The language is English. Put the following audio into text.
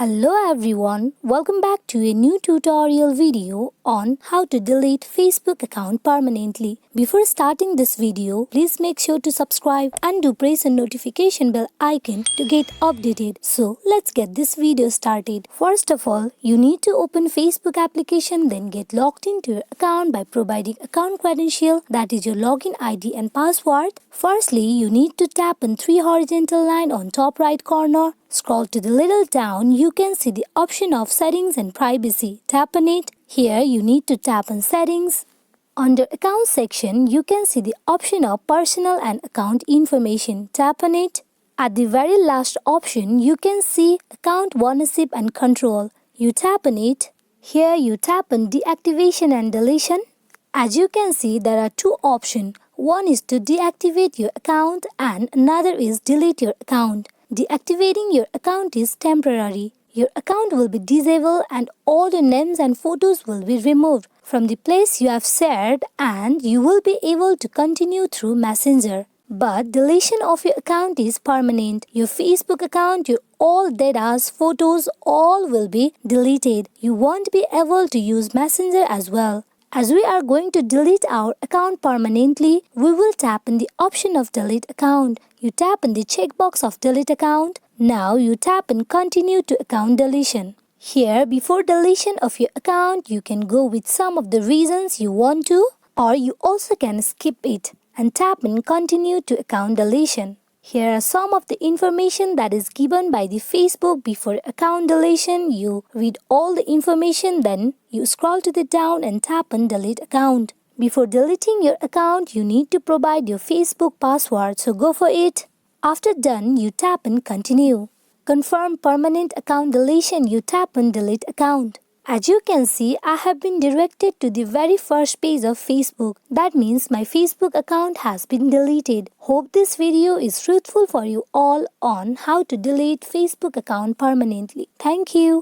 Hello everyone, welcome back to a new tutorial video on how to delete Facebook account permanently. Before starting this video, please make sure to subscribe and do press the notification bell icon to get updated. So let's get this video started. First of all, you need to open Facebook application, then get logged into your account by providing account credential, that is your login ID and password. Firstly, you need to tap on three horizontal line on top right corner. Scroll to the little down, you can see the option of settings and privacy. Tap on it. Here you need to tap on settings. Under account section, you can see the option of personal and account information. Tap on it. At the very last option, you can see account ownership and control. You tap on it. Here you tap on deactivation and deletion. As you can see, there are two options. One is to deactivate your account and another is delete your account. Deactivating your account is temporary. Your account will be disabled and all the names and photos will be removed from the place you have shared, and you will be able to continue through Messenger. But deletion of your account is permanent. Your Facebook account, your all data, photos, all will be deleted. You won't be able to use Messenger as well. As we are going to delete our account permanently, we will tap on the option of delete account. You tap on the checkbox of delete account. Now you tap on continue to account deletion. Here, before deletion of your account, you can go with some of the reasons you want to, or you also can skip it and tap on continue to account deletion. Here are some of the information that is given by the Facebook before account deletion. You read all the information, then you scroll to the down and tap on delete account. Before deleting your account, you need to provide your Facebook password, so go for it. After done, you tap on continue. Confirm permanent account deletion, you tap on delete account. As you can see, I have been directed to the very first page of Facebook. That means my Facebook account has been deleted. Hope this video is fruitful for you all on how to delete Facebook account permanently. Thank you.